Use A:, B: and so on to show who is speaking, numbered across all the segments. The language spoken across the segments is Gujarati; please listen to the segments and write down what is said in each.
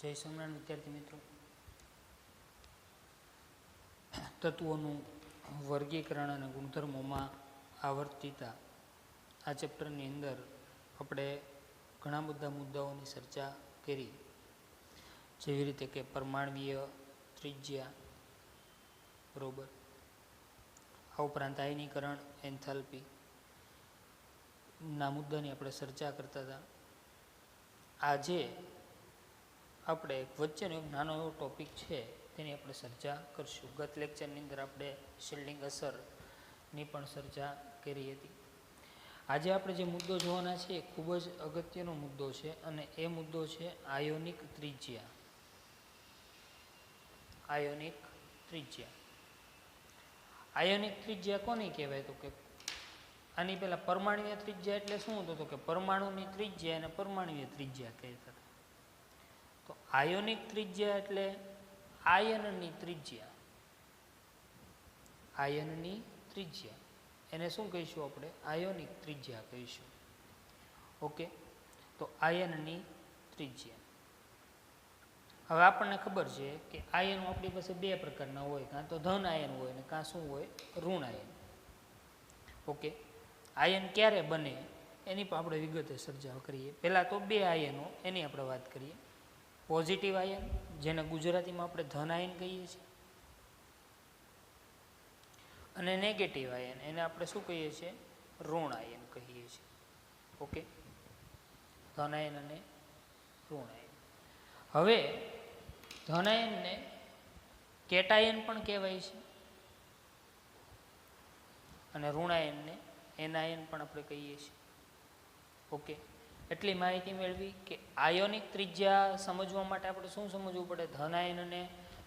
A: જય સ્વામિનારાયણ વિદ્યાર્થી મિત્રો. તત્વોનું વર્ગીકરણ અને ગુણધર્મોમાં આવર્તિતા આ ચેપ્ટરની અંદર આપણે ઘણા બધા મુદ્દાઓની ચર્ચા કરી, જેવી રીતે કે પરમાણ્વીય ત્રિજ્યા, બરોબર, આ ઉપરાંત આયનીકરણ, એન્થાલ્પી ના મુદ્દાની આપણે ચર્ચા કરતા હતા. આજે આપણે વચ્ચેનો એક નાનો એવો ટોપિક છે તેની આપણે ચર્ચા કરશું. ગત લેક્ચરની અંદર આપણે શિલ્ડિંગ અસરની પણ ચર્ચા કરી હતી. આજે આપણે જે મુદ્દો જોવાના છે એ ખૂબ જ અગત્યનો મુદ્દો છે અને એ મુદ્દો છે આયોનિક ત્રિજ્યા. આયોનિક ત્રિજ્યા. આયોનિક ત્રિજ્યા કોની કહેવાય? તો કે આની પહેલા પરમાણ્વીય ત્રિજ્યા એટલે શું હતું? તો કે પરમાણુની ત્રિજ્યા અને પરમાણ્વીય ત્રિજ્યા કહેતા. તો આયોનિક ત્રિજ્યા એટલે આયનની ત્રિજ્યા. આયનની ત્રિજ્યા એને શું કહીશું આપણે? આયોનિક ત્રિજ્યા કહીશું. ઓકે, તો આયનની ત્રિજ્યા. હવે આપણને ખબર છે કે આયનો આપણી પાસે બે પ્રકારના હોય, કાં તો ધન આયન હોય ને કાં શું હોય? ઋણ આયન. ઓકે, આયન ક્યારે બને એની પણ આપણે વિગતે ચર્ચા કરીએ. પહેલાં તો બે આયનો એની આપણે વાત કરીએ. પોઝિટિવ આયન, જેને ગુજરાતીમાં આપણે ધન આયન કહીએ છીએ, અને નેગેટિવ આયન, એને આપણે શું કહીએ છીએ? ઋણ આયન કહીએ છીએ. ઓકે, ધન આયન અને ઋણ આયન. હવે ધન આયનને કેટાયન પણ કહેવાય છે અને ઋણ આયનને એનાયન પણ આપણે કહીએ છીએ. ઓકે, એટલી માહિતી મેળવી કે આયોનિક ત્રિજ્યા સમજવા માટે આપણે શું સમજવું પડે? ધન આયન અને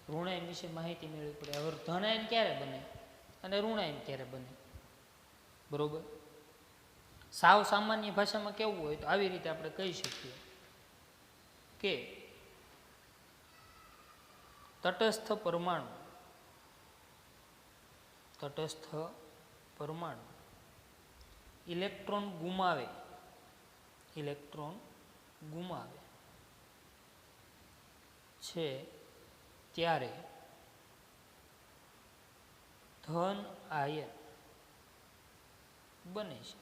A: ઋણ આયન વિશે માહિતી મેળવવી પડે. હવે ધન આયન ક્યારે બને અને ઋણ આયન ક્યારે બને? બરોબર, સાવ સામાન્ય ભાષામાં કેવું હોય તો આવી રીતે આપણે કહી શકીએ કે તટસ્થ પરમાણુ ઇલેક્ટ્રોન ગુમાવે છે ત્યારે ધન આયન બને છે.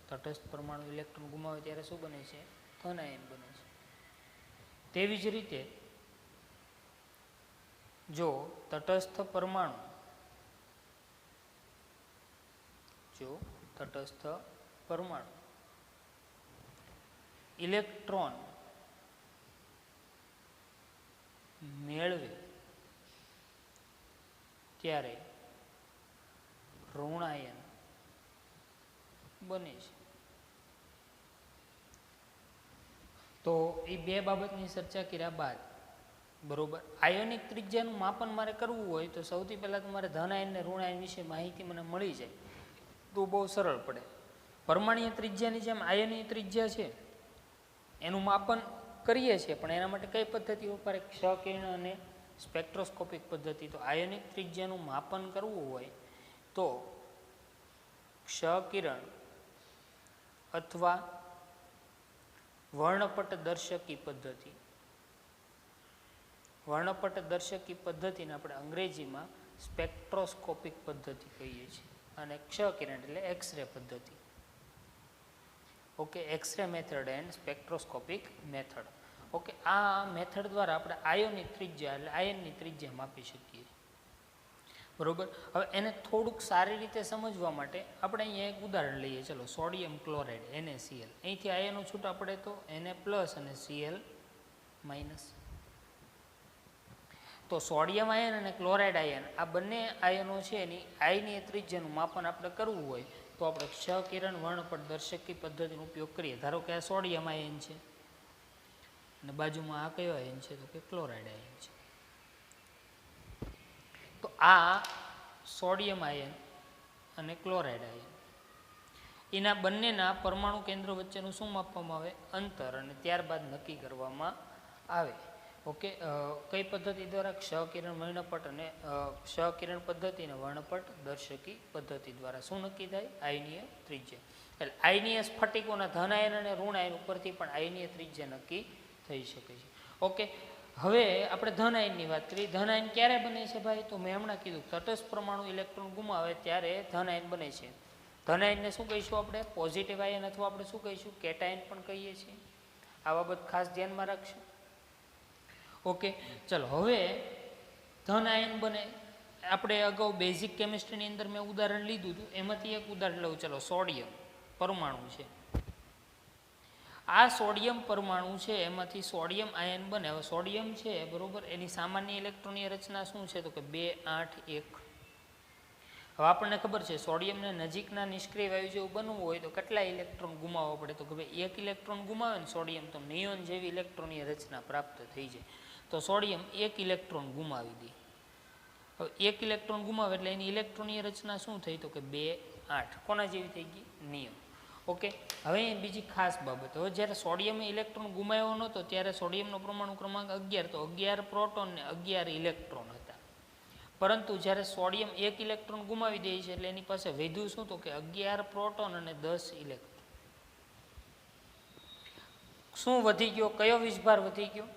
A: તટસ્થ પરમાણુ ઇલેક્ટ્રોન ગુમાવે ત્યારે શું બને છે? ધન આયન બને છે. તેવી જ રીતે જો તટસ્થ પરમાણુ ઇલેક્ટ્રોન મેળવે ત્યારે ઋણ આયન બને છે. તો એ બે બાબતની ચર્ચા કર્યા બાદ, બરોબર, આયોનિક ત્રિજ્યાનું માપન મારે કરવું હોય તો સૌથી પહેલાં તમારે ધન આયન અને ઋણ આયન વિશે માહિતી મને મળી જાય તો બહુ સરળ પડે. પરમાણ્વીય ત્રિજ્યાની જેમ આયનીય ત્રિજ્યા છે એનું માપન કરીએ છીએ, પણ એના માટે કઈ પદ્ધતિ વપરાય? ક્ષકિરણ અને સ્પેક્ટ્રોસ્કોપિક પદ્ધતિ. તો આયોનિક ત્રિજ્યાનું માપન કરવું હોય તો ક્ષકિરણ અથવા વર્ણપટદર્શકી પદ્ધતિને આપણે અંગ્રેજીમાં સ્પેક્ટ્રોસ્કોપિક પદ્ધતિ કહીએ છીએ અને ક્ષકિરણ એટલે એક્સરે પદ્ધતિ. Okay, x ray method and spectroscopic method. Okay, આ મેથડ દ્વારા આપણે આયોનિક ત્રિજ્યા એટલે આયનની ત્રિજ્યા માપી શકીએ. બરોબર, હવે એને થોડુંક સારી રીતે સમજવા માટે આપણે અહીંયા એક ઉદાહરણ લઈએ. ચલો, સોડિયમ ક્લોરાઇડ NaCl. અહીંથી આયનો છૂટા પડે તો Na+ અને Cl-. તો સોડિયમ આયન અને ક્લોરાઇડ આયન, આ બંને આયનો છે એની આયનીય ત્રિજ્યાનું માપન આપણે કરવું હોય તો આપણે ક્ષકિરણ વર્ણપટદર્શકી પદ્ધતિનો ઉપયોગ કરીએ. ધારો કે આ સોડિયમ આયન છે અને બાજુમાં આ કયો આયન છે? તો કે ક્લોરાઇડ આયન છે. તો આ સોડિયમ આયન અને ક્લોરાઇડ આયન, એના બંનેના પરમાણુ કેન્દ્ર વચ્ચેનું શું માપવામાં આવે? અંતર. અને ત્યારબાદ નક્કી કરવામાં આવે. ઓકે, કઈ પદ્ધતિ દ્વારા? ક્ષકિરણ વર્ણપટ અને ક્ષકિરણ પદ્ધતિ અને વર્ણપટદર્શકી પદ્ધતિ દ્વારા શું નક્કી થાય? આયનીય ત્રિજ્યા. એટલે આયનીય સ્ફટિકોના ધન આયન અને ઋણ આયન ઉપરથી પણ આયનીય ત્રિજ્યા નક્કી થઈ શકે છે. ઓકે, હવે આપણે ધન આયનની વાત કરીએ. ધન આયન ક્યારે બને છે ભાઈ? તો મેં હમણાં કીધું તટસ્થ પરમાણુ ઇલેક્ટ્રોન ગુમાવે ત્યારે ધન આયન બને છે. ધન આયનને શું કહીશું આપણે? પોઝિટિવ આયન, અથવા આપણે શું કહીશું? કેટાયન પણ કહીએ છીએ. આ બાબત ખાસ ધ્યાનમાં રાખશું. ઓકે, ચલો હવે ધન આયન બને. આપણે અગાઉ બેઝિક કેમિસ્ટ્રીની અંદર મેં ઉદાહરણ લીધું હતું, એમાંથી એક ઉદાહરણ લઉં. ચલો, સોડિયમ પરમાણુ છે. આ સોડિયમ પરમાણુ છે, એમાંથી સોડિયમ આયન બને. હવે સોડિયમ છે બરોબર, એની સામાન્ય ઇલેક્ટ્રોનની રચના શું છે? તો કે 2 8 1. હવે આપણને ખબર છે સોડિયમને નજીકના નિષ્ક્રિય વાયુ જેવું બનવું હોય તો કેટલા ઇલેક્ટ્રોન ગુમાવવા પડે? તો કે ભાઈ 1 ઇલેક્ટ્રોન ગુમાવે ને સોડિયમ, તો નિયોન જેવી ઇલેક્ટ્રોનની રચના પ્રાપ્ત થઈ જાય. તો સોડિયમ 1 ઇલેક્ટ્રોન ગુમાવી દે. હવે 1 ઇલેક્ટ્રોન ગુમાવે એટલે એની ઇલેક્ટ્રોનની રચના શું થઈ? તો કે 2 8. કોના જેવી થઈ ગઈ? નિયમ. ઓકે, હવે બીજી ખાસ બાબત, હવે જ્યારે સોડિયમે ઇલેક્ટ્રોન ગુમાવ્યો નહોતો ત્યારે સોડિયમનો પરમાણુ ક્રમાંક 11, તો 11 પ્રોટોન ને 11 ઇલેક્ટ્રોન હતા. પરંતુ જ્યારે સોડિયમ 1 ઇલેક્ટ્રોન ગુમાવી દે છે એટલે એની પાસે વધ્યું શું? તો કે 11 પ્રોટોન અને 10 ઇલેક્ટ્રોન. શું વધી ગયો? કયો વીજભાર વધી ગયો?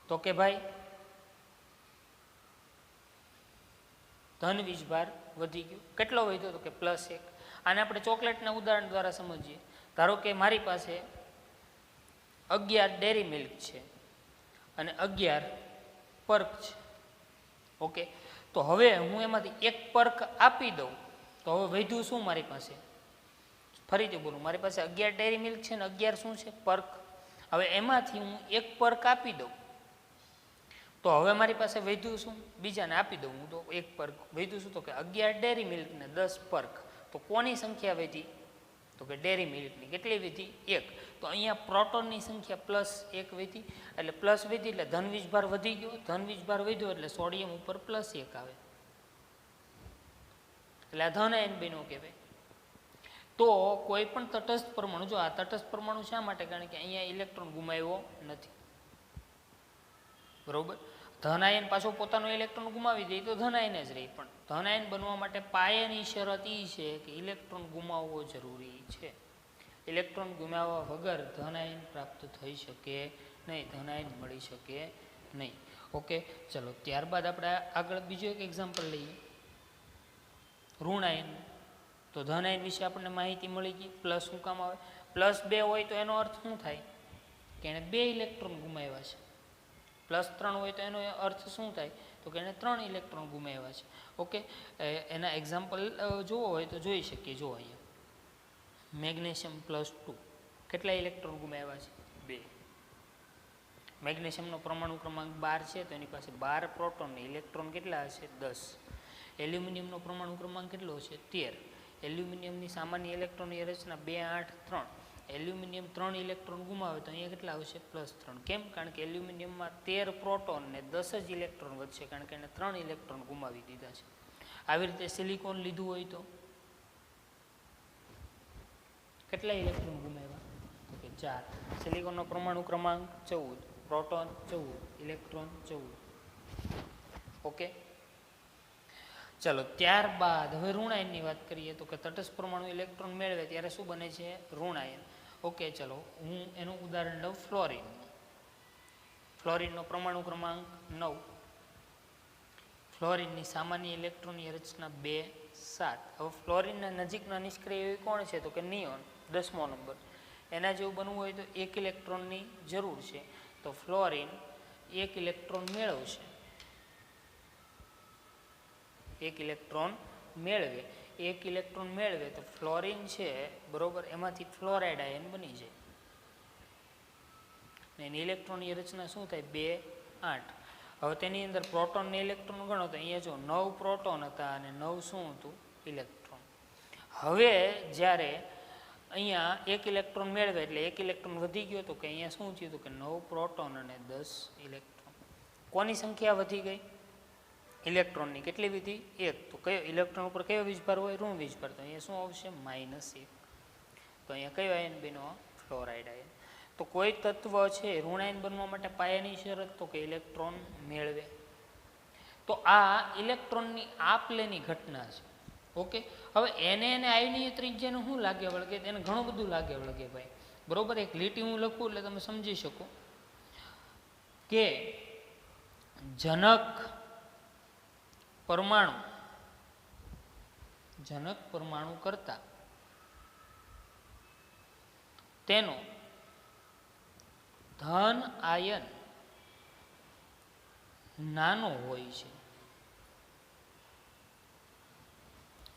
A: તો કે ભાઈ ધન વીજભાર વધી ગયો. કેટલો વધ્યો? તો કે +1. આને આપણે ચોકલેટના ઉદાહરણ દ્વારા સમજીએ. ધારો કે મારી પાસે 11 ડેરી મિલ્ક છે અને 11 પર્ક છે. ઓકે, તો હવે હું એમાંથી એક પર્ક આપી દઉં તો હવે વધ્યું શું મારી પાસે? ફરીથી બોલું, મારી પાસે 11 ડેરી મિલ્ક છે ને 11 શું છે? પર્ક. હવે એમાંથી હું એક પર્ક આપી દઉં તો હવે મારી પાસે વધ્યું શું? બીજાને આપી દઉં હું તો એક પર્ક, વધ્યું શું? તો કે 11 ડેરી મિલ્ક ને 10 પર્ક. તો કોની સંખ્યા વધી? તો કે ડેરી મિલ્કની. કેટલી વધી? 1. તો અહીંયા પ્રોટોનની સંખ્યા +1 વધી, એટલે પ્લસ વધી એટલે ધન વીજભાર વધી ગયો. ધન વીજભાર વધ્યો એટલે સોડિયમ ઉપર +1 આવે, એટલે આ ધન આયન બન્યો કહેવાય. તો કોઈ પણ તટસ્થ પરમાણુ, જો આ તટસ્થ પરમાણુ શા માટે? કારણ કે અહીંયા ઇલેક્ટ્રોન ગુમાવ્યો નથી, બરોબર. ધન આયન પાછો પોતાનો ઇલેક્ટ્રોન ગુમાવી દે તો ધન આયન જ રહી. પણ ધન આયન બનવા માટે પાયાની શરત એ છે કે ઇલેક્ટ્રોન ગુમાવવો જરૂરી છે. ઇલેક્ટ્રોન ગુમાવવા વગર ધન આયન પ્રાપ્ત થઈ શકે નહીં, ધન આયન મળી શકે નહીં. ઓકે, ચલો ત્યારબાદ આપણે આગળ બીજું એક એક્ઝામ્પલ લઈએ, ઋણ આયન. તો ધન આયન વિશે આપણને માહિતી મળી ગઈ. પ્લસ શું કામ આવે? +2 હોય તો એનો અર્થ શું થાય? કે એણે 2 ઇલેક્ટ્રોન ગુમાવ્યા છે. +3 હોય તો એનો અર્થ શું થાય? તો કે એને 3 ઇલેક્ટ્રોન ગુમાવ્યા છે. ઓકે, એના એક્ઝામ્પલ જોવો હોય તો જોઈ શકીએ. જો અહીંયા મેગ્નેશિયમ +2, કેટલા ઇલેક્ટ્રોન ગુમાવ્યા છે? 2. મેગ્નેશિયમનો પરમાણુ ક્રમાંક 12 છે તો એની પાસે 12 પ્રોટોન ને ઇલેક્ટ્રોન કેટલા હશે? 10. એલ્યુમિનિયમનો પરમાણુ ક્રમાંક કેટલો છે? 13. એલ્યુમિનિયમની સામાન્ય ઇલેક્ટ્રોનની રચના 2 8 3. એલ્યુમિનિયમ 3 ઇલેક્ટ્રોન ગુમાવે તો અહીંયા કેટલા આવશે? +3. કેમ? કારણ કે એલ્યુમિનિયમમાં 13 પ્રોટોન ને 10 જ ઇલેક્ટ્રોન વધશે, કારણ કે એને 3 ઇલેક્ટ્રોન ગુમાવી દીધા છે. આવી રીતે સિલિકોન લીધું હોય તો કેટલા ઇલેક્ટ્રોન ગુમાવ્યા? તો કે 4. સિલિકોનનો પરમાણુ ક્રમાંક 14, પ્રોટોન 14, ઇલેક્ટ્રોન 14. ઓકે, ચલો ત્યારબાદ હવે ઋણ આયનની વાત કરીએ. તો કે તટસ્થ પરમાણુ ઇલેક્ટ્રોન મેળવે ત્યારે શું બને છે? ઋણ આયન. ઓકે, ચલો હું એનું ઉદાહરણ લઉં, ફ્લોરિન. ફ્લોરિનનો પરમાણુ ક્રમાંક 9. ફ્લોરિનની સામાન્ય ઇલેક્ટ્રોનની રચના 2 7. હવે ફ્લોરિનના નજીકના નિષ્ક્રિય કોણ છે? તો કે નિયોન, 10મો નંબર. એના જેવું બનવું હોય તો 1 ઇલેક્ટ્રોનની જરૂર છે. તો ફ્લોરિન 1 ઇલેક્ટ્રોન મેળવશે. 1 ઇલેક્ટ્રોન મેળવે. 1 ઇલેક્ટ્રોન મેળવે તો ફ્લોરિન છે બરોબર, એમાંથી ફ્લોરાઇડ આયન બની જાય. એની ઇલેક્ટ્રોનની રચના શું થાય? 2 8. હવે તેની અંદર પ્રોટોન ને ઇલેક્ટ્રોન ગણો તો અહીંયા જો 9 પ્રોટોન હતા અને 9 શું હતું? ઇલેક્ટ્રોન. હવે જ્યારે અહીંયા 1 ઇલેક્ટ્રોન મેળવે એટલે 1 ઇલેક્ટ્રોન વધી ગયો તો કે અહીંયા શું થયું? તો કે 9 પ્રોટોન અને 10 ઇલેક્ટ્રોન. કોની સંખ્યા વધી ગઈ? ઇલેક્ટ્રોનની. કેટલી વધી? 1. તો કયો ઇલેક્ટ્રોન ઉપર કયો વીજભાર હોય? ઋણ વીજભાર. તો અહીંયા શું આવશે? -1. તો અહીંયા કયો આયન બન્યો? Fluoride ion. તો કોઈ તત્વ છે ઋણ આયન બનવા માટે પાયાની શરત તો કે ઇલેક્ટ્રોન મેળવે. તો આ ઇલેક્ટ્રોનની આપલેની ઘટના છે. ઓકે, હવે એને આયનીય ત્રિજ્યાનું શું લાગે વળગે? એને ઘણું બધું લાગે વળગે ભાઈ. બરોબર, એક લીટી હું લખું એટલે તમે સમજી શકો કે જનક પરમાણુ કરતા તેનો ધન આયન નાનો હોય છે.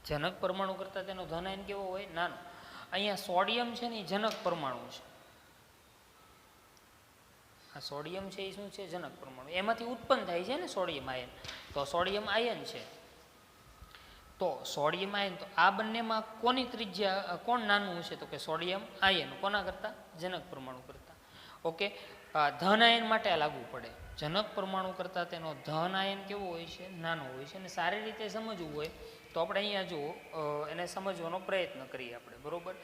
A: જનક પરમાણુ કરતા તેનો ધન આયન કેવો હોય? નાનો. અહીંયા સોડિયમ છે ને એ જનક પરમાણુ છે. આ સોડિયમ છે એ શું છે? જનક પરમાણુ. એમાંથી ઉત્પન્ન થાય છે ને સોડિયમ આયન, તો સોડિયમ આયન છે. તો સોડિયમ આયન, તો આ બંનેમાં કોની ત્રિજ્યા, કોણ નાનું છે? તો કે સોડિયમ આયન. કોના કરતા? જનક પરમાણુ કરતા. ઓકે, ધન આયન માટે આ લાગુ પડે. જનક પરમાણુ કરતા તેનો ધન આયન કેવો હોય છે? નાનો હોય છે. અને સારી રીતે સમજવું હોય તો આપણે અહીંયા જુઓ, એને સમજવાનો પ્રયત્ન કરીએ આપણે, બરોબર.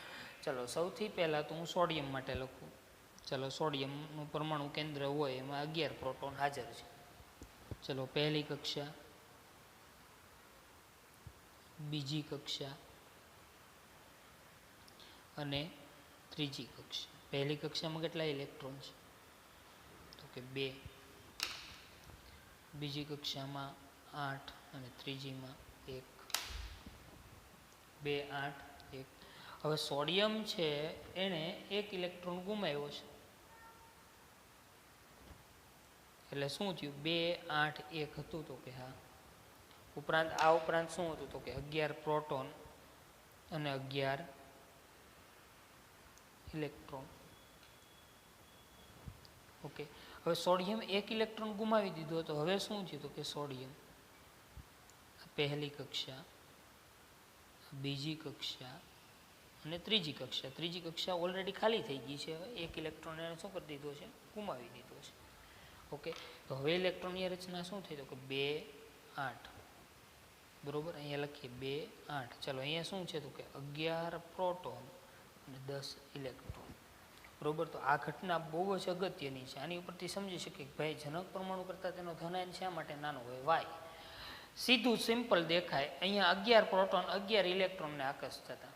A: ચલો, સૌથી પહેલાં તો હું સોડિયમ માટે લખું. ચલો, સોડિયમનું પરમાણુ કેન્દ્ર હોય એમાં 11 પ્રોટોન હાજર છે. ચલો, પહેલી કક્ષા, બીજી કક્ષા અને ત્રીજી કક્ષા. પહેલી કક્ષામાં કેટલા ઇલેક્ટ્રોન છે? તો કે 2. બીજી કક્ષામાં 8 અને ત્રીજીમાં 1. 2, 8, 1. હવે સોડિયમ છે એને 1 ઇલેક્ટ્રોન ગુમાવ્યો છે, એટલે શું થયું? 2, 8, 1 હતું. તો કે હા. ઉપરાંત શું હતું? તો કે 11 પ્રોટોન અને 11 ઇલેક્ટ્રોન. ઓકે, હવે સોડિયમ 1 ઇલેક્ટ્રોન ગુમાવી દીધો, તો હવે શું થયું? તો કે સોડિયમ પહેલી કક્ષા, બીજી કક્ષા અને ત્રીજી કક્ષા. ત્રીજી કક્ષા ઓલરેડી ખાલી થઈ ગઈ છે. હવે 1 ઇલેક્ટ્રોન એને શું કરી દીધો છે? ગુમાવી દીધો છે. ઓકે, તો હવે ઇલેક્ટ્રોનની રચના શું થઈ? તો કે 2, 8. બરોબર, અહીંયા લખીએ 2, 8. ચલો, અહીંયા શું છે? તો કે 11 પ્રોટોન અને 10 ઇલેક્ટ્રોન. બરોબર, તો આ ઘટના બહુ જ અગત્યની છે. આની ઉપરથી સમજી શકીએ કે ભાઈ જનક પરમાણુ કરતાં તેનો ધન આયન શા માટે નાનો હોય? વાય. સીધું સિમ્પલ દેખાય. અહીંયા 11 પ્રોટોન 11 ઇલેક્ટ્રોનને આકર્ષતા.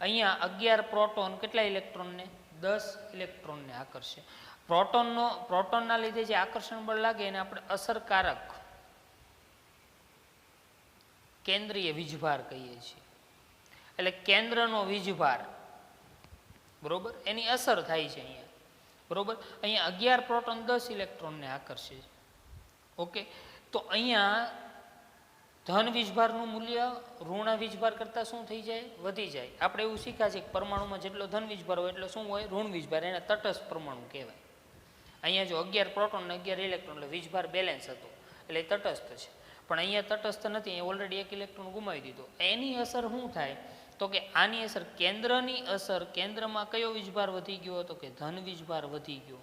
A: અહીંયા 11 પ્રોટોન કેટલા ઇલેક્ટ્રોનને? 10 ઇલેક્ટ્રોનને આકર્ષે. પ્રોટોનના લીધે જે આકર્ષણ બળ લાગે એને આપણે અસરકારક કેન્દ્રીય વીજભાર કહીએ છીએ. એટલે કેન્દ્રનો વીજભાર, બરોબર, એની અસર થાય છે અહીંયા. બરોબર, અહીંયા 11 પ્રોટોન 10 ઇલેક્ટ્રોનને આકર્ષે છે. ઓકે, તો અહીંયા ધન વીજભારનું મૂલ્ય ઋણ વીજભાર કરતાં શું થઈ જાય? વધી જાય. આપણે એવું શીખ્યા છે કે પરમાણુમાં જેટલો ધન વીજભાર હોય એટલે શું હોય? ઋણ વીજભાર. એને તટસ્થ પરમાણુ કહેવાય. અહીંયા જો 11 પ્રોટોન અને 11 ઇલેક્ટ્રોન એટલે વીજભાર બેલેન્સ હતો, એટલે એ તટસ્થ છે. પણ અહીંયા તટસ્થ નથી, અહીંયા ઓલરેડી 1 ઇલેક્ટ્રોન ગુમાવી દીધો. એની અસર શું થાય? તો કે આની અસર, કેન્દ્રની અસર, કેન્દ્રમાં કયો વીજભાર વધી ગયો? તો કે ધન વીજભાર વધી ગયો.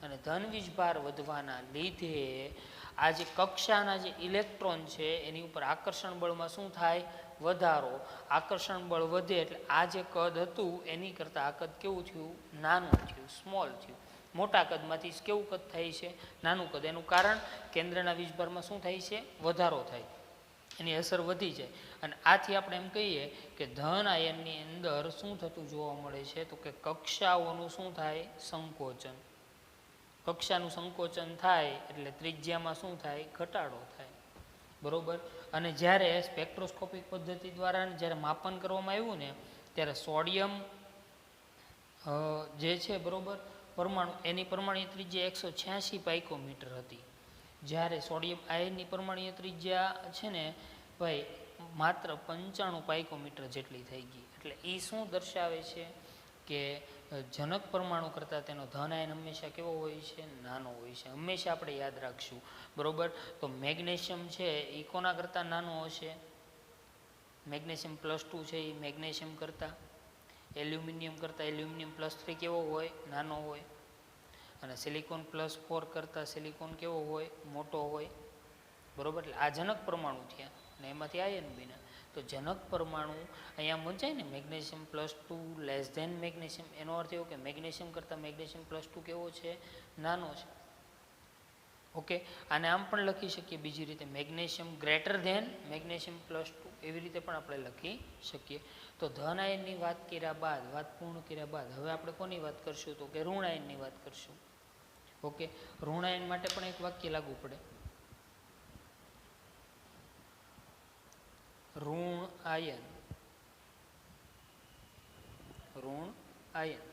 A: અને ધન વીજભાર વધવાના લીધે આ જે કક્ષાના જે ઇલેક્ટ્રોન છે એની ઉપર આકર્ષણ બળમાં શું થાય? વધારો. આકર્ષણ બળ વધે એટલે આ જે કદ હતું એની કરતાં આ કદ કેવું થયું? નાનું થયું, સ્મોલ થયું. મોટા કદમાંથી કેવું કદ થાય છે? નાનું કદ. એનું કારણ કેન્દ્રના વીજભારમાં શું થાય છે? વધારો થાય, એની અસર વધી જાય. અને આથી આપણે એમ કહીએ કે ધન આયનની અંદર શું થતું જોવા મળે છે? તો કે કક્ષાઓનું શું થાય? સંકોચન. કક્ષાનું સંકોચન થાય એટલે ત્રિજ્યામાં શું થાય? ઘટાડો થાય. બરોબર. અને જ્યારે સ્પેક્ટ્રોસ્કોપિક પદ્ધતિ દ્વારા જ્યારે માપન કરવામાં આવ્યું ને ત્યારે સોડિયમ જે છે, બરોબર, પરમાણુ, એની પરમાણુય ત્રિજ્યા 186 પાઇકોમીટર હતી. જ્યારે સોડિયમ આયનની પરમાણુય ત્રિજ્યા છે ને ભાઈ માત્ર 95 પાઇકોમીટર જેટલી થઈ ગઈ. એટલે એ શું દર્શાવે છે કે જનક પરમાણુ કરતાં તેનો ધન આયન હંમેશા કેવો હોય છે? નાનો હોય છે. હંમેશા આપણે યાદ રાખશું. બરોબર, તો મેગ્નેશિયમ છે એ કોના કરતાં નાનો હશે? મેગ્નેશિયમ +2 છે એ મેગ્નેશિયમ કરતાં, એલ્યુમિનિયમ કરતાં એલ્યુમિનિયમ +3 કેવો હોય? નાનો હોય. અને સિલિકોન +4 કરતાં સિલિકોન કેવો હોય? મોટો હોય. બરોબર, એટલે આ જનક પરમાણુ થયા અને એમાંથી આયન બન્યા. તો જનક પરમાણુ અહીંયા મૂંઝાય ને, મેગ્નેશિયમ +2 લેસ ધેન મેગ્નેશિયમ, એનો અર્થ એવો કે મેગ્નેશિયમ કરતાં મેગ્નેશિયમ +2 કેવો છે? નાનો છે. ઓકે, આને આમ પણ લખી શકીએ બીજી રીતે, મેગ્નેશિયમ ગ્રેટર ધેન મેગ્નેશિયમ +2, એવી રીતે પણ આપણે લખી શકીએ. તો ધન આયનની વાત કર્યા બાદ, વાત પૂર્ણ કર્યા બાદ હવે આપણે કોની વાત કરશું? તો કે ઋણ આયનની વાત કરશું. ઓકે, ઋણ આયન માટે પણ એક વાક્ય લાગુ પડે. ઋણ આયન, ઋણ આયન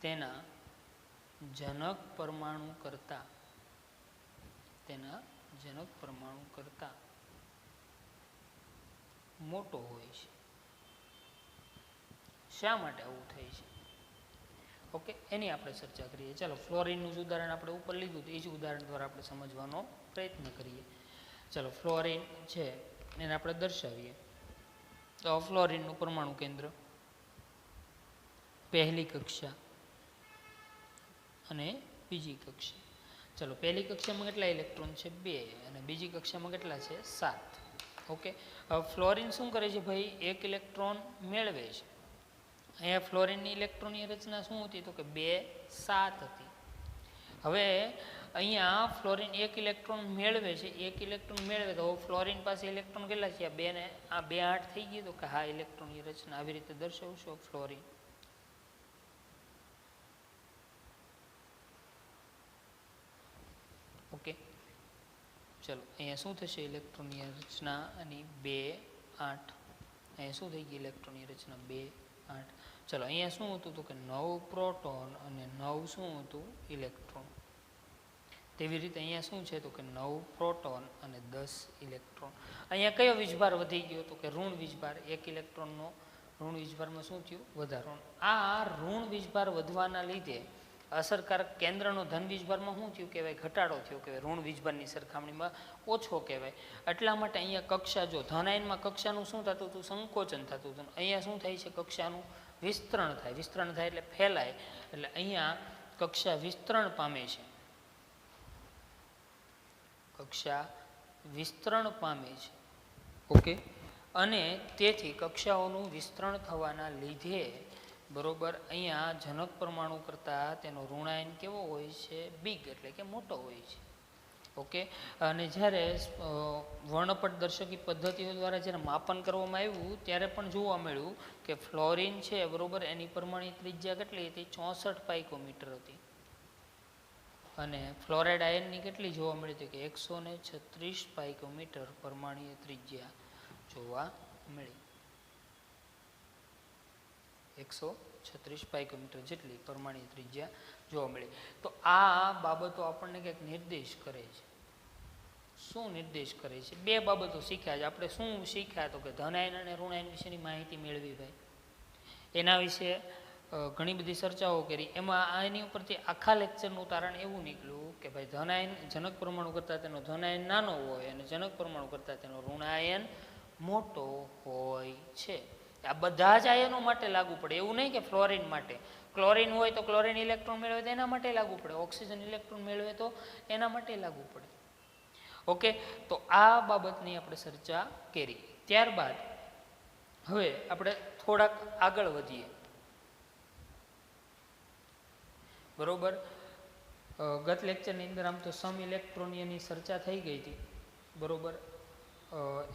A: તેના જનક પરમાણુ કરતા મોટો હોય છે. શા માટે આવું થાય છે? ઓકે, એની આપણે ચર્ચા કરીએ. ચાલો, ફ્લોરિનનું જ ઉદાહરણ આપણે ઉપર લીધું, એ જ ઉદાહરણ દ્વારા આપણે સમજવાનો પ્રયત્ન કરીએ. ચાલો, ફ્લોરિન છે એને આપણે દર્શાવીએ. તો ફ્લોરિનનું પરમાણુ કેન્દ્ર પહેલી કક્ષા અને બીજી કક્ષા. ચલો, પહેલી કક્ષામાં કેટલા ઇલેક્ટ્રોન છે? 2, અને બીજી કક્ષામાં કેટલા છે? 7. ઓકે, હવે ફ્લોરિન શું કરે છે ભાઈ? એક ઇલેક્ટ્રોન મેળવે છે. અહીંયા ફ્લોરિનની ઇલેક્ટ્રોનની રચના શું હતી? તો કે 2, 7 હતી. હવે અહીંયા ફ્લોરિન એક ઇલેક્ટ્રોન મેળવે છે, એક ઇલેક્ટ્રોન મેળવે તો ફ્લોરિન પાસે ઇલેક્ટ્રોન કેટલા છે? 2 ને આ 2 8 થઈ ગયું. તો કે હા, ઇલેક્ટ્રોનની રચના આવી રીતે દર્શાવશો ફ્લોરિન. ઓકે, ચલો, અહીંયા શું થશે? ઇલેક્ટ્રોનની રચના અને 2, 8. અહીંયા શું થઈ ગઈ? ઇલેક્ટ્રોનની રચના 2, 8. ચલો, અહીંયા શું હતું? તો કે 9 પ્રોટોન અને 9 શું હતું? ઇલેક્ટ્રોન. તેવી રીતે અહીંયા શું છે? તો કે 9 પ્રોટોન અને 10 ઇલેક્ટ્રોન. અહીંયા કયો વીજભાર વધી ગયો? તો કે ઋણ વીજભાર. એક ઇલેક્ટ્રોનનો ઋણ વીજભારમાં શું થયું? વધારો. આ ઋણ વીજભાર વધવાના લીધે અસરકારક કેન્દ્રનો ધન વીજભારમાં શું થયું કહેવાય? ઘટાડો થયો કહેવાય. ઋણ વીજભારની સરખામણીમાં ઓછો કહેવાય. એટલા માટે અહીંયા કક્ષા, જો ધન આયનમાં કક્ષાનું શું થતું હતું? સંકોચન થતું હતું. અહીંયા શું થાય છે? કક્ષાનું વિસ્તરણ થાય. વિસ્તરણ થાય એટલે ફેલાય. એટલે અહીંયા કક્ષા વિસ્તરણ પામે છે. કક્ષા વિસ્તરણ પામે છે. ઓકે, અને તેથી કક્ષાઓનું વિસ્તરણ થવાના લીધે બરોબર અહીંયા જનક પરમાણુ કરતાં તેનો ઋણાયન કેવો હોય છે? બિગ, એટલે કે મોટો હોય છે. ઓકે, અને જ્યારે વર્ણપટ દર્શકી પદ્ધતિઓ દ્વારા જ્યારે માપન કરવામાં આવ્યું ત્યારે પણ જોવા મળ્યું કે ફ્લોરિન છે બરોબર, એની પરમાણુ ત્રિજ્યા કેટલી હતી? 64 પાઇકોમીટર હતી. અને ફ્લોરાઇડ આયનની કેટલી જોવા મળી હતી? કે 136 પાઇકોમીટર પરમાણુ ત્રિજ્યા જોવા મળી. 136 પાઇકોમીટર જેટલી પરમાણુ ત્રિજ્યા જોવા મળી. તો આ બાબતો આપણને કંઈક નિર્દેશ કરે છે. શું નિર્દેશ કરે છે? 2 બાબતો શીખ્યા છે આપણે. શું શીખ્યા? તો કે ધન આયન અને ઋણ આયન વિશેની માહિતી મેળવી ભાઈ. એના વિશે ઘણી બધી ચર્ચાઓ કરી. એમાં આની ઉપરથી આખા લેક્ચરનું તારણ એવું નીકળ્યું કે ભાઈ ધન આયન જનક પરમાણુ કરતાં તેનો ધન આયન નાનો હોય અને જનક પરમાણુ કરતાં તેનો ઋણ આયન મોટો હોય છે. આ બધા જ આયનો માટે લાગુ પડે. એવું નહીં કે ફ્લોરિન માટે. ક્લોરિન હોય તો ક્લોરિન ઇલેક્ટ્રોન મેળવે તો એના માટે લાગુ પડે. ઓક્સિજન ઇલેક્ટ્રોન મેળવે તો એના માટે લાગુ પડે. ઓકે, તો આ બાબતની આપણે ચર્ચા કરી. ત્યારબાદ હવે આપણે થોડાક આગળ વધીએ. બરોબર, ગત લેક્ચરની અંદર આમ તો સમ ઇલેક્ટ્રોનિયની ચર્ચા થઈ ગઈ હતી. બરોબર,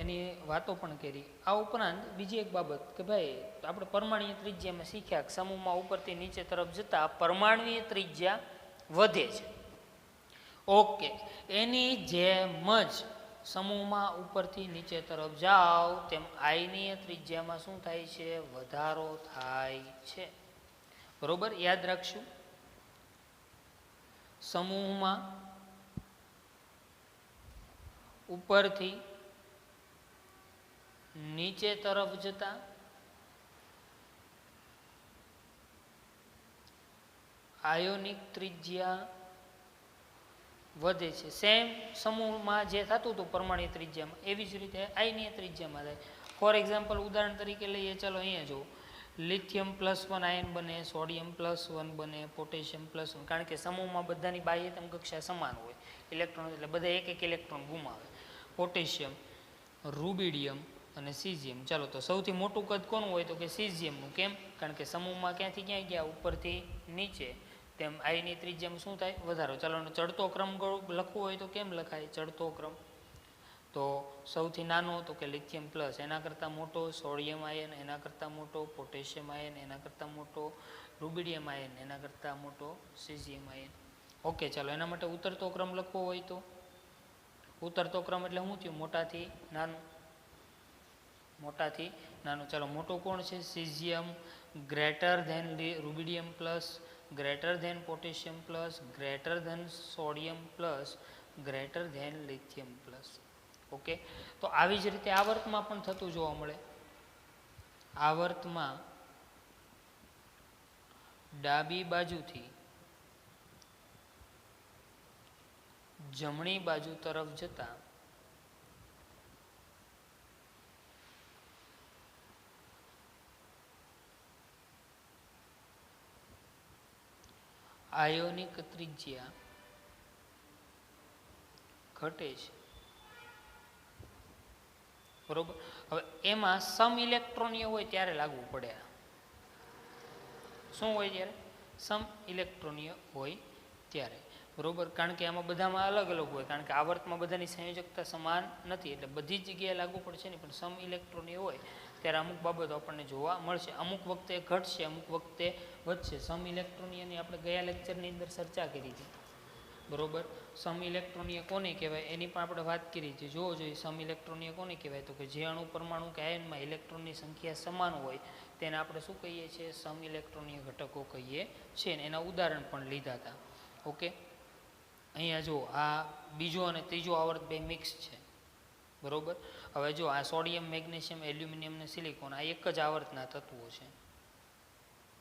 A: એની વાતો પણ કરી. આ ઉપરાંત બીજી એક બાબત કે ભાઈ આપણે પરમાણુય ત્રિજ્યામાં શીખ્યા સમૂહમાં ઉપરથી નીચે તરફ જતા પરમાણુય ત્રિજ્યા વધે છે. ઓકે, એની જેમ જ સમૂહમાં ઉપરથી નીચે તરફ જાઓ તેમ આયનીય ત્રિજ્યામાં શું થાય છે? વધારો થાય છે. બરોબર, યાદ રાખશું. સમૂહમાં ઉપરથી નીચે તરફ જતા આયોનિક ત્રિજ્યા વધે છે. સેમ સમૂહમાં જે થતું હતું પરમાણુ ત્રિજ્યામાં એવી જ રીતે આયનીય ત્રિજ્યામાં થાય. ફોર એક્ઝામ્પલ, ઉદાહરણ તરીકે લઈએ. ચાલો અહીંયા જો લિથિયમ +1 આયન બને, સોડિયમ +1 બને, પોટેશિયમ +1. કારણ કે સમૂહમાં બધાની બાહ્યતમ કક્ષા સમાન હોય ઇલેક્ટ્રોન, એટલે બધા એક એક ઇલેક્ટ્રોન ગુમાવે. પોટેશિયમ, રૂબિડિયમ, અને સીઝિયમ. ચાલો, તો સૌથી મોટું કદ કોનું હોય તો કે સીઝિયમનું. કેમ? કારણ કે સમૂહમાં ક્યાંથી ક્યાં ગયા? ઉપરથી નીચે. તેમ આઈની ત્રિજ્યામાં શું થાય? વધારો. ચાલો, ચડતો ક્રમ લખવો હોય તો કેમ લખાય ચડતો ક્રમ? તો સૌથી નાનો તો કે લિથિયમ પ્લસ, એના કરતાં મોટો સોડિયમ આયન, એના કરતાં મોટો પોટેશિયમ આયન, એના કરતાં મોટો રૂબિડિયમ આયન, એના કરતાં મોટો સીઝિયમ આયન. ઓકે, ચાલો, એના માટે ઉતરતો ક્રમ લખવો હોય તો ઉતરતો ક્રમ એટલે શું થયું? મોટાથી નાનું. મોટાથી નાનું. ચાલો, મોટો કોણ છે? Caesium greater than rubidium plus, greater than potassium plus, greater than sodium plus, greater than lithium plus. Okay, તો આવી જ રીતે આવર્તમાં પણ થતું જોવા મળે. આવર્તમાં ડાબી બાજુથી જમણી બાજુ તરફ જતા આયોનિક ત્રિજ્યા ઘટે છે. બરોબર. હવે એમાં સમ ઇલેક્ટ્રોનીય હોય ત્યારે લાગુ પડે. શું હોય ત્યારે? સમ ઇલેક્ટ્રોનીય હોય ત્યારે. બરોબર. કારણ કે આમાં બધામાં અલગ અલગ હોય, કારણ કે આવર્તમાં બધાની સંયોજકતા સમાન નથી, એટલે બધી જ જગ્યાએ લાગુ પડશે નહીં. પણ સમ ઇલેક્ટ્રોનીય હોય ત્યારે અમુક બાબતો આપણને જોવા મળશે. અમુક વખતે ઘટશે, અમુક વખતે વધશે. સમ ઇલેક્ટ્રોનીયની આપણે ગયા લેક્ચરની અંદર ચર્ચા કરી હતી. બરોબર. સમ ઇલેક્ટ્રોનીય કોને કહેવાય એની પણ આપણે વાત કરી હતી. જોવો જોઈએ સમ ઇલેક્ટ્રોનીય કોને કહેવાય તો કે જે અણુ પરમાણુ કે આયનમાં ઇલેક્ટ્રોનની સંખ્યા સમાન હોય તેને આપણે શું કહીએ છીએ? સમ ઇલેક્ટ્રોનીય ઘટકો કહીએ છીએ. એના ઉદાહરણ પણ લીધા હતા. ઓકે, અહીંયા જો આ બીજો અને ત્રીજો આવર્ત બે મિક્સ છે. બરોબર. હવે જો આ સોડિયમ, મેગ્નેશિયમ, એલ્યુમિનિયમ અને સિલિકોન આ એક જ આવર્તના તત્વો છે.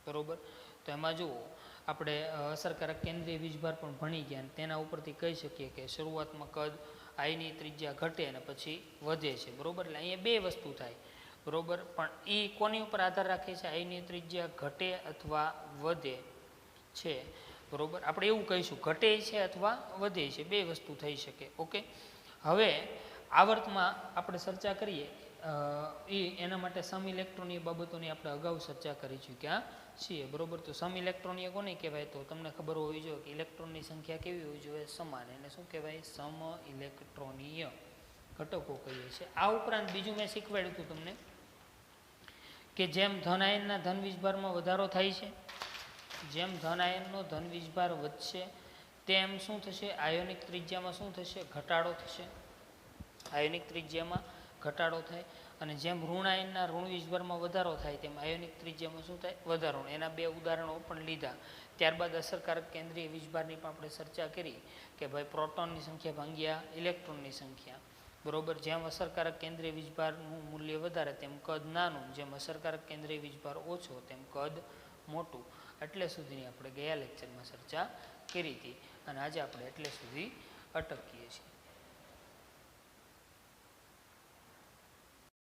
A: બરોબર. તો એમાં જુઓ આપણે અસરકારક કેન્દ્રીય વીજભાર પણ ભણી ગયા, તેના ઉપરથી કહી શકીએ કે શરૂઆતમાં કદ આઈની ત્રિજ્યા ઘટે અને પછી વધે છે. બરોબર. એટલે અહીંયા બે વસ્તુ થાય. બરોબર. પણ એ કોની ઉપર આધાર રાખે છે? આઈની ત્રિજ્યા ઘટે અથવા વધે છે. બરોબર. આપણે એવું કહીશું ઘટે છે અથવા વધે છે, બે વસ્તુ થઈ શકે. ઓકે, હવે આવર્તમાં આપણે ચર્ચા કરીએ એના માટે સમ ઇલેક્ટ્રોનીય બાબતોની આપણે અગાઉ ચર્ચા કરી ચૂક્યા છીએ. બરોબર. તો સમ ઇલેક્ટ્રોનીય કોને કહેવાય? તો તમને ખબર હોવી જોઈએ કે ઇલેક્ટ્રોનની સંખ્યા કેવી હોવી જોઈએ? સમાન. એને શું કહેવાય? સમ ઇલેક્ટ્રોનીય ઘટકો કહીએ છીએ. આ ઉપરાંત બીજું મેં શીખવાડ્યું હતું તમને કે જેમ ધન આયનના ધન વીજભારમાં વધારો થાય છે, જેમ ધન આયનનો ધન વીજભાર વધશે તેમ શું થશે? આયોનિક ત્રિજ્યામાં શું થશે? ઘટાડો થશે. આયોનિક ત્રિજ્યામાં ઘટાડો થાય. અને જેમ ઋણ આયનના ઋણ વીજભારમાં વધારો થાય તેમ આયોનિક ત્રિજ્યામાં શું થાય? વધારો. એના બે ઉદાહરણો પણ લીધા. ત્યારબાદ અસરકારક કેન્દ્રીય વીજભારની પણ આપણે ચર્ચા કરી કે ભાઈ પ્રોટોનની સંખ્યા ભાગ્યા ઇલેક્ટ્રોનની સંખ્યા. બરોબર. જેમ અસરકારક કેન્દ્રીય વીજભારનું મૂલ્ય વધારે તેમ કદ નાનું, જેમ અસરકારક કેન્દ્રીય વીજભાર ઓછો તેમ કદ મોટું. એટલે સુધીની આપણે ગયા લેક્ચરમાં ચર્ચા કરી હતી અને આજે આપણે એટલે સુધી અટકીએ છીએ.